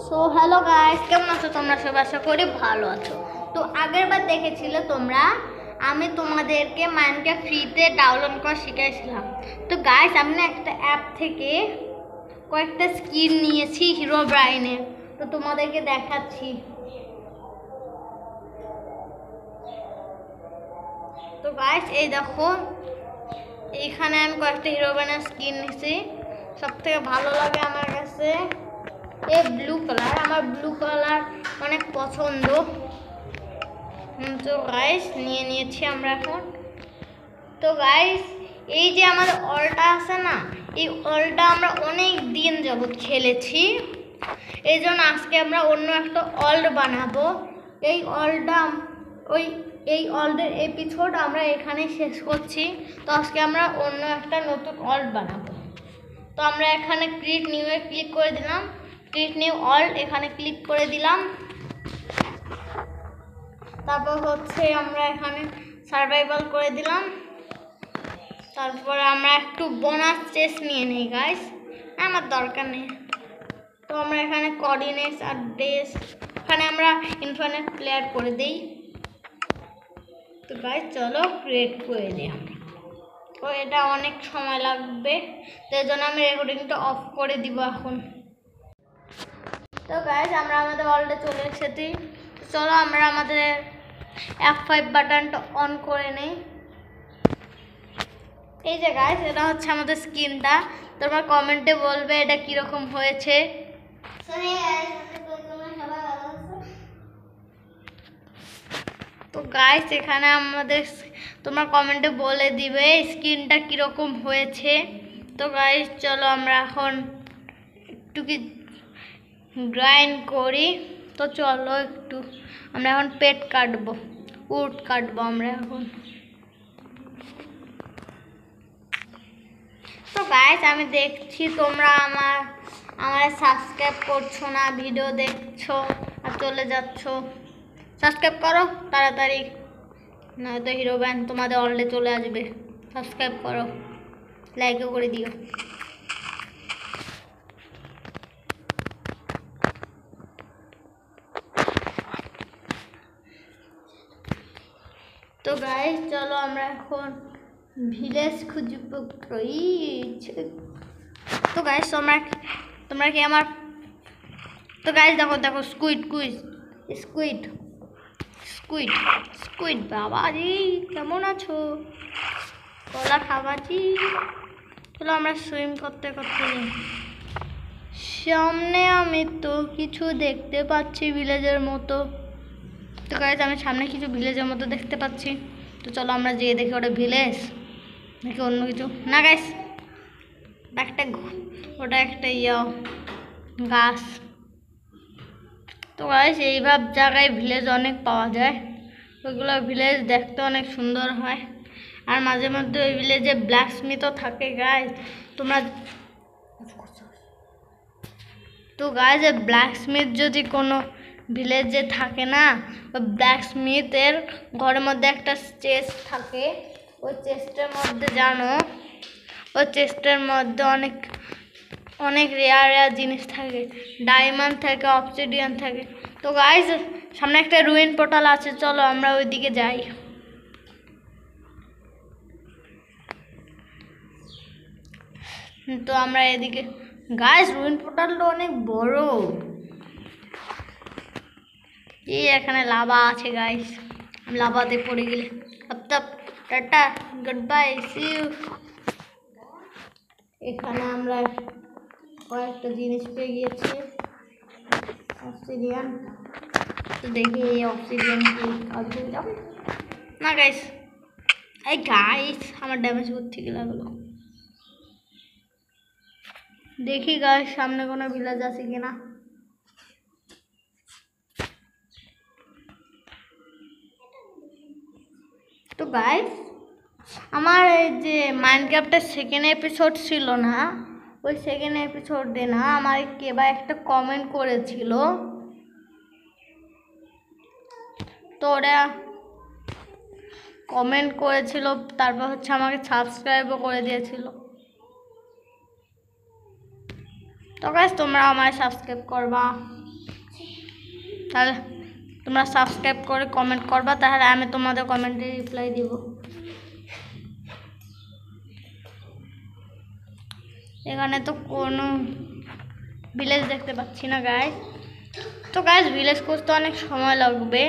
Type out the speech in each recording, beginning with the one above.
So hello guys, কেমন আছো তোমরা সবাই? আশা করি ভালো আছো। তো আগের বার দেখেছিলে তোমরা, আমি তোমাদেরকে মাইনক্রাফট ফ্রিতে ডাউনলোড করা শিখাইছিলাম। তো গাইস, আমি না একটা অ্যাপ থেকে কয়েকটা স্কিন নিয়েছি হিরো ব্রাইনের। তো তোমাদেরকে দেখাচ্ছি। তো গাইস, এই দেখো, এইখানে আমি কয়েকটা হিরো ব্রাইনের স্কিন নিয়েছি। সব থেকে ভালো লাগে আমার কাছে এই ব্লু কালার। আমার ব্লু কালার অনেক পছন্দ। তো গাইস, নিয়েছি আমরা এখন। তো গাইস, এই যে আমাদের অলটা আছে না, এই অলটা আমরা অনেক দিন যাবত খেলেছি। এই জন্য আজকে আমরা অন্য একটা অল্ড বানাবো। এই অলটা এই অলদের এপিসোড আমরা এখানে শেষ করছি। তো আজকে আমরা অন্য একটা নতুন অলড বানাবো। তো আমরা এখানে ক্রিয়েট নিউ এ ক্লিক করে দিলাম। ক্রিয়েট নিউ অলড এখানে ক্লিক করে দিলাম। তারপর হচ্ছে আমরা এখানে সার্ভাইভাল করে দিলাম। তারপরে আমরা একটু বোনাস চেস্ট নিয়ে নিই গাইস, আমার দরকার নেই। তো আমরা এখানে কোঅর্ডিনেটস আর ডেস এখানে আমরা ইনফিনিট প্লেয়ার করে দিই। তো গাইস চলো ক্রিয়েট করে দিই আমরা। তো এটা অনেক সময় লাগবে, তাই জন্য আমি রেকর্ডিংটা অফ করে দিব এখন। তো গাইস, আমরা আমাদের ওয়ার্ল্ডে চলে এসেছি। চলো আমরা আমাদের F5 বাটনটা অন করে নেই। এই যে গাইস, এটা হচ্ছে আমাদের স্কিনটা। তোমরা কমেন্টে বলবে এটা কিরকম হয়েছে। তো গাইস, এখানে আমাদের তোমরা কমেন্টে বলে দিবে স্কিনটা কিরকম হয়েছে। তো গাইস চলো আমরা এখন একটু কি গ্রাইন্ড করি। তো চলো একটু আমরা এখন পেট কাটবো, উড কাটবো আমরা এখন। তো গাইস, আমি দেখছি তোমরা আমার সাবস্ক্রাইব করছো না, ভিডিও দেখছো আর চলে যাচ্ছ। সাবস্ক্রাইব করো তাড়াতাড়ি, নয়তো হিরো ব্যান্ড তোমাদের অলরেডি চলে আসবে। সাবস্ক্রাইব করো, লাইকও করে দিও। তো গাইস চলো আমরা এখন ভিলেজ খুঁজব। তো গাইস তোমরা কি আমার, তো গাইস দেখো স্কুইড স্কুইড স্কুইড স্কুইড বাবাজি কেমন আছো? কলা খাবাজি। চলো আমরা সুইম করতে করতে যাই। সামনে আমি তো কিছু দেখতে পাচ্ছি ভিলেজের মতো। তো গাইস, আমি সামনে কিছু ভিলেজের মতো দেখতে পাচ্ছি। তো চলো আমরা যেয়ে দেখি ওটা ভিলেজ নাকি অন্য কিছু। না গাইস, ওটা একটা গাছ। তো গাইস, এইভাবে জায়গায় ভিলেজ অনেক পাওয়া যায়। ওইগুলো ভিলেজ দেখতে অনেক সুন্দর হয়। আর মাঝে মধ্যে ওই ভিলেজে ব্ল্যাক স্মিথও থাকে গাইস। তোমরা তো গাইস, ব্ল্যাক স্মিথ যদি কোনো ভিলেজে থাকে না, ব্ল্যাক স্মিথের ঘরের মধ্যে একটা চেস্ট থাকে। ওই চেস্টের মধ্যে জানো, ওই চেস্টের মধ্যে অনেক রেয়ার জিনিস থাকে। ডায়মন্ড থাকে, অবসিডিয়ান থাকে। তো গাইস, সামনে একটা রুইন পোর্টাল আছে, চলো আমরা ওইদিকে যাই। তো আমরা এদিকে গাইস, রুইন পোর্টালটা অনেক বড়। এই এখানে লাভা আছে গাইস, আমি লাভাতে পড়ে গেলে ta-ta goodbye see you. এখানে আমরা কয়েকটা জিনিস পেয়ে গিয়েছি, অবসিডিয়ান। তো দেখি এই অবসিডিয়ান কি কাজে যাবে না গাইস। এই গাইস, আমার ড্যামেজ করতে লাগলো। দেখি গাইস সামনে কোনো ভিলেজ আছে কিনা। তো গাইস, আমার এই যে মাইনক্রাফটের সেকেন্ড এপিসোড ছিল না, ওই সেকেন্ড এপিসোডে না আমার কেবা একটা কমেন্ট করেছিল। তো ওরা কমেন্ট করেছিল, তারপর হচ্ছে আমাকে সাবস্ক্রাইবও করে দিয়েছিল। তো গাইস, তোমরা আমায় সাবস্ক্রাইব করবা। তাহলে তোমরা সাবস্ক্রাইব করে কমেন্ট করবা, তাহলে আমি তোমাদের কমেন্টে রিপ্লাই দিব। এখানে তো কোনো ভিলেজ দেখতে পাচ্ছি না গাইস। তো গাইস ভিলেজ খুঁজতে অনেক সময় লাগবে।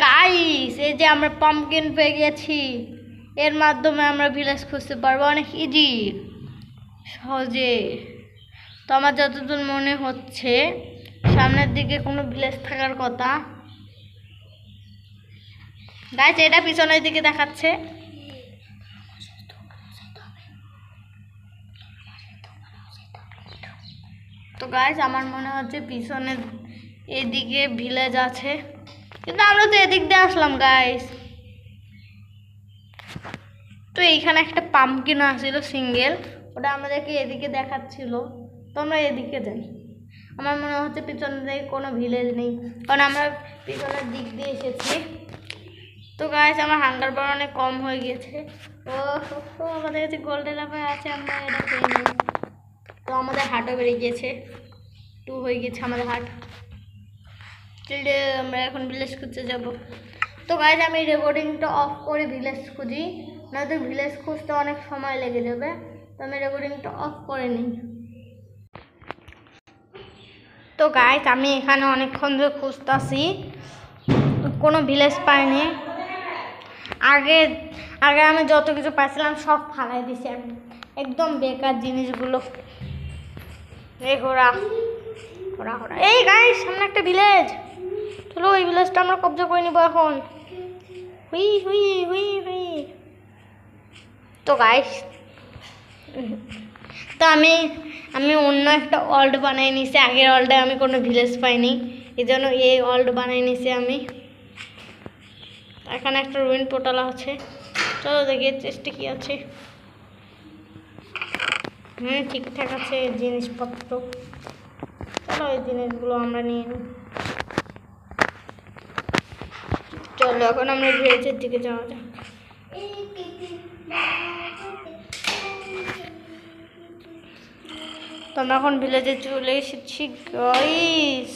গাইস এই যে আমরা পাম্পকিন পেয়ে গেছি, এর মাধ্যমে আমরা ভিলেজ খুঁজতে পারবো অনেক ইজি সহজে। তো আমার যতদূর মনে হচ্ছে সামনের দিকে কোনো ভিলেজ থাকার কথা। গাইস এটা পিছনের দিকে দেখাচ্ছে। তো গাইস আমার মনে হচ্ছে পিছনের এদিকে ভিলেজ আছে, কিন্তু আমরা তো এদিক দিয়ে আসলাম গাইস। তো এইখানে একটা পাম্পকিন আসছিল সিঙ্গেল, ওটা আমাদেরকে এদিকে দেখাচ্ছিল, তো আমরা এদিকে যাই। আমার মনে হচ্ছে পিছনের দিকে কোনো ভিলেজ নেই, কারণ আমরা পিছনের দিক দিয়ে এসেছি। তো গাইস আমার হাঙ্গার বার অনেক কম হয়ে গেছে। ও আমাদের কাছে গোল্ডেন অ্যাপেল আছে, আমরা এটা পেয়ে নিই। তো আমাদের হাটও বেড়ে গিয়েছে, 2 হয়ে গেছে আমাদের হাট। চলে আমরা এখন ভিলেজ খুঁজতে যাব। তো গাইস আমি রেকর্ডিংটা অফ করে ভিলেজ খুঁজি, নয়তো ভিলেজ খুঁজতে অনেক সময় লেগে যাবে। তো আমি রেকর্ডিংটা অফ করে নিই। তো গাইস আমি এখানে অনেকক্ষণ ধরে খুঁজতেছি, কোনো ভিলেজ পাইনি। আগে আগে আমি যত কিছু পাইছিলাম সব ফালাই দিছি, একদম বেকার জিনিসগুলো। এই ঘোড়া ঘোড়া ঘোড়া, এই গাইস সামনে একটা ভিলেজ, চলো ওই ভিলেজটা আমরা কবজা করে নিব এখন। হুই হুই হুই হুই। তো গাইস তো আমি অন্য একটা ওয়ার্ল্ড বানিয়ে নিছি, আগের ওয়ার্ল্ডে আমি কোনো ভিলেজ পাইনি, এই জন্য এই ওয়ার্ল্ড বানিয়ে নিছি আমি। এখানে একটা রুইন পোর্টাল আছে, চলো দেখি চেষ্টা কি আছে। ঠিকঠাক আছে জিনিসপত্র, চলো এই জিনিসগুলো আমরা নিয়ে নিই। চলো এখন আমরা ভিলেজের দিকে যাওয়া যাক। তো আমরা এখন ভিলেজে চলে এসেছি গাইস।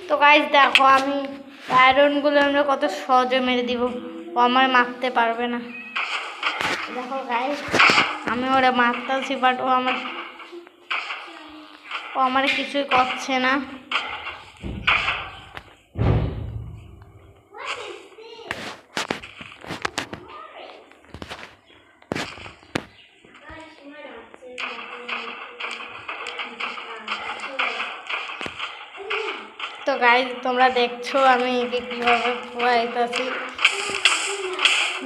তো গাইস দেখো আমি আয়রনগুলো আমরা কত সহজে মেরে দিব, ও আমার মারতে পারবে না। দেখো গাইস আমি ওরা মারতেছি, বাট ও আমার কিছুই করছে না। তো গাইস তোমরা দেখছো আমি একে কিভাবে পোয়াইতেছি।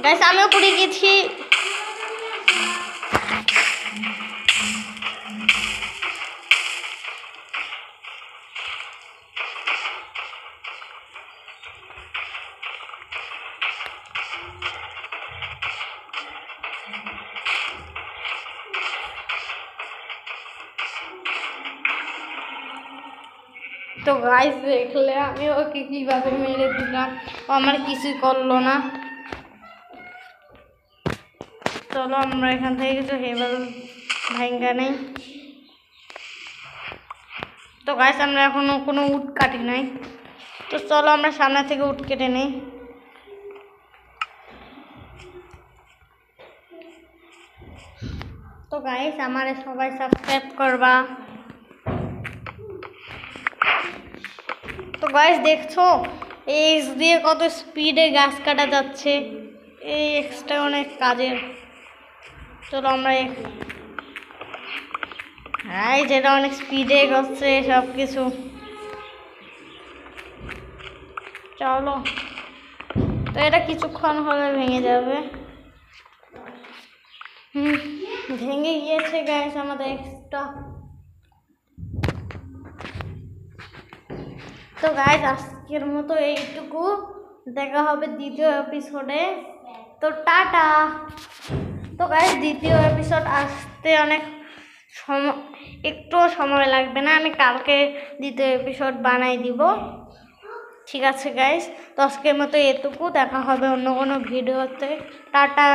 গাইস আমিও পুড়ে গেছি। তো গাইস দেখলে আমি ওকে কিভাবে মেরে দিলাম, ও আমার কিছুই করলো না। চলো আমরা এখান থেকে কিছু হেবল ভাঙ্গা নেই। তো গাইস আমরা এখনো কোনো উট কাটি নাই, তো চলো আমরা সামনে থেকে উট কেটে নিই। তো গাইস আমারে সবাই সাবস্ক্রাইব করবা। তো গাইস দেখছো এই এক্স দিয়ে কত স্পিডে গাছ কাটা যাচ্ছে, এই এক্সটা অনেক কাজের। চলো আমরা হ্যাঁ যেটা অনেক স্পিডে করছে সব কিছু। চলো তো এটা কিছুক্ষণ হলে ভেঙে যাবে। ভেঙে গিয়েছে গাইস আমাদের এক্সটা। তো গাইস আজকের মতো এইটুকু, দেখা হবে দ্বিতীয় এপিসোডে। তো টাটা। তো গাইস দ্বিতীয় এপিসোড আসতে অনেক একটু সময় লাগবে না, আমি কালকে দ্বিতীয় এপিসোড বানাই দিব। ঠিক আছে গাইস, তো আজকের মতো এটুকু, দেখা হবে অন্য কোনো ভিডিওতে। টাটা।